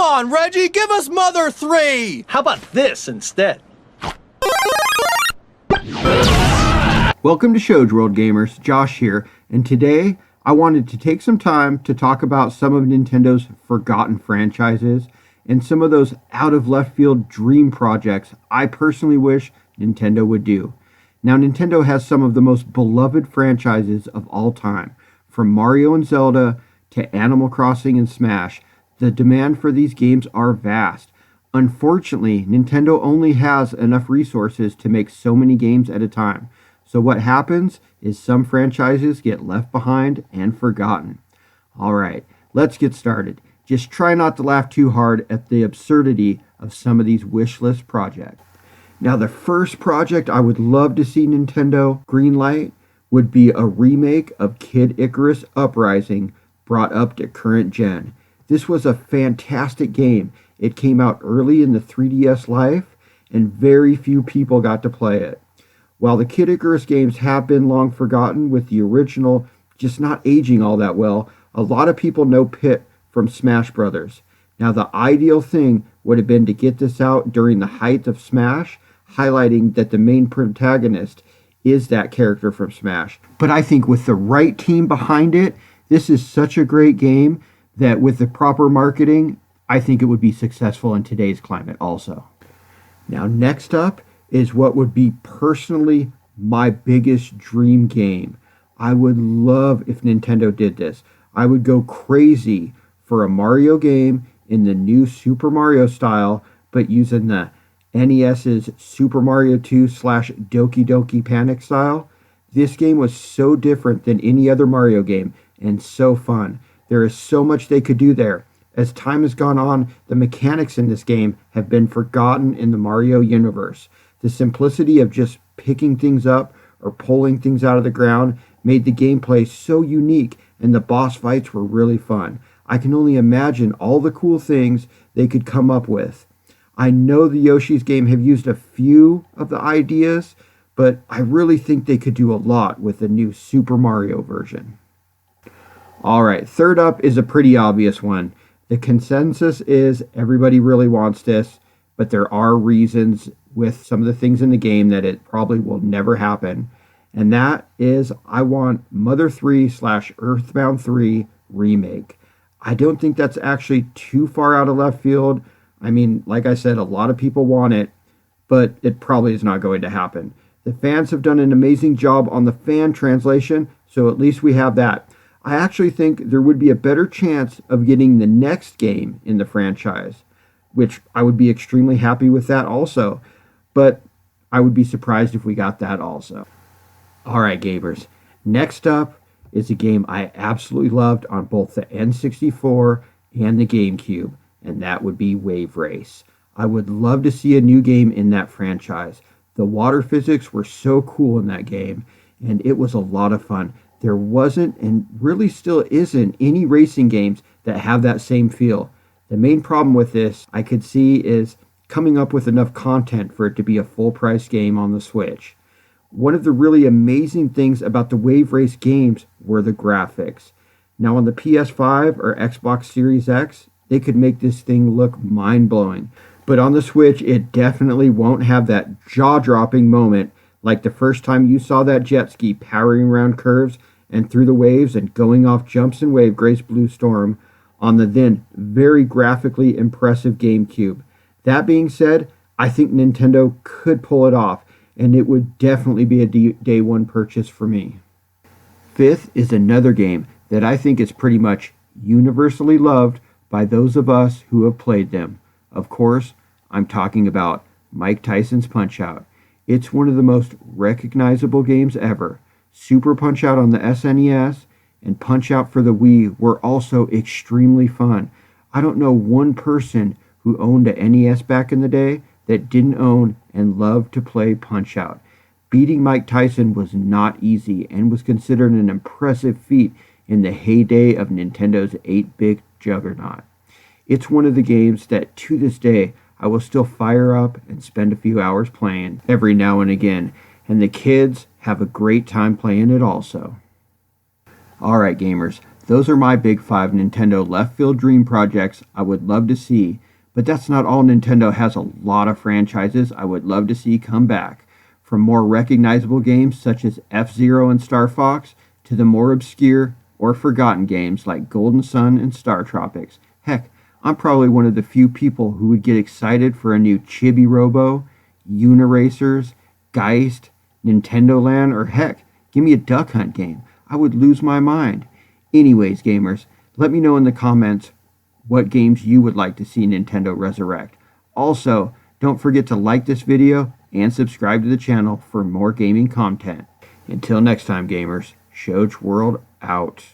on, Reggie, give us Mother 3! How about this instead? Welcome to Show's World, gamers. Josh here, and today I wanted to take some time to talk about some of Nintendo's forgotten franchises and some of those out-of-left-field dream projects I personally wish Nintendo would do. Now, Nintendo has some of the most beloved franchises of all time, from Mario and Zelda to Animal Crossing and Smash. The demand for these games are vast. Unfortunately, Nintendo only has enough resources to make so many games at a time. So what happens is some franchises get left behind and forgotten. Alright, let's get started. Just try not to laugh too hard at the absurdity of some of these wishlist projects. Now, the first project I would love to see Nintendo greenlight would be a remake of Kid Icarus Uprising brought up to current gen. This was a fantastic game. It came out early in the 3DS life, and very few people got to play it. While the Kid Icarus games have been long forgotten, with the original just not aging all that well, a lot of people know Pit from Smash Brothers. Now, the ideal thing would have been to get this out during the height of Smash, highlighting that the main protagonist is that character from Smash. But I think with the right team behind it, this is such a great game that with the proper marketing, I think it would be successful in today's climate also. Now, next up is what would be personally my biggest dream game. I would love if Nintendo did this. I would go crazy for a Mario game in the new Super Mario style, but using the NES's Super Mario 2 / Doki Doki Panic style. This game was so different than any other Mario game and so fun. There is so much they could do there. As time has gone on, the mechanics in this game have been forgotten in the Mario universe. The simplicity of just picking things up or pulling things out of the ground made the gameplay so unique, and the boss fights were really fun. I can only imagine all the cool things they could come up with. I know the Yoshi's game have used a few of the ideas, but I really think they could do a lot with the new Super Mario version. Alright, third up is a pretty obvious one. The consensus is everybody really wants this, but there are reasons with some of the things in the game that it probably will never happen. And that is, I want Mother 3 / Earthbound 3 remake. I don't think that's actually too far out of left field. I mean, like I said, a lot of people want it, but it probably is not going to happen. The fans have done an amazing job on the fan translation, so at least we have that. I actually think there would be a better chance of getting the next game in the franchise, which I would be extremely happy with that also, but I would be surprised if we got that also. Alright, gamers, next up is a game I absolutely loved on both the N64 and the GameCube, and that would be Wave Race. I would love to see a new game in that franchise. The water physics were so cool in that game, and it was a lot of fun. There wasn't, and really still isn't, any racing games that have that same feel. The main problem with this, I could see, is coming up with enough content for it to be a full-price game on the Switch. One of the really amazing things about the Wave Race games were the graphics. Now, on the PS5 or Xbox Series X, they could make this thing look mind-blowing. But on the Switch, it definitely won't have that jaw-dropping moment like the first time you saw that jet ski powering around curves and through the waves and going off jumps in Wave Race Blue Storm on the then very graphically impressive GameCube. That being said, I think Nintendo could pull it off, and it would definitely be a day one purchase for me. Fifth is another game that I think is pretty much universally loved by those of us who have played them. Of course, I'm talking about Mike Tyson's Punch-Out! It's one of the most recognizable games ever. Super Punch-Out! On the SNES and Punch-Out! For the Wii were also extremely fun. I don't know one person who owned a NES back in the day that didn't own and loved to play Punch-Out! Beating Mike Tyson was not easy and was considered an impressive feat in the heyday of Nintendo's 8-bit juggernaut. It's one of the games that, to this day, I will still fire up and spend a few hours playing every now and again, and the kids have a great time playing it also. Alright, gamers, Those are my big 5 Nintendo left field dream projects I would love to see, but that's not all. Nintendo has a lot of franchises I would love to see come back, from more recognizable games such as F-Zero and Star Fox to the more obscure or forgotten games like Golden Sun and Star Tropics. Heck, I'm probably one of the few people who would get excited for a new Chibi Robo, Uniracers, Geist, Nintendo Land, or heck, give me a Duck Hunt game. I would lose my mind. Anyways, gamers, let me know in the comments what games you would like to see Nintendo resurrect. Also, don't forget to like this video and subscribe to the channel for more gaming content. Until next time, gamers, Shoge World out.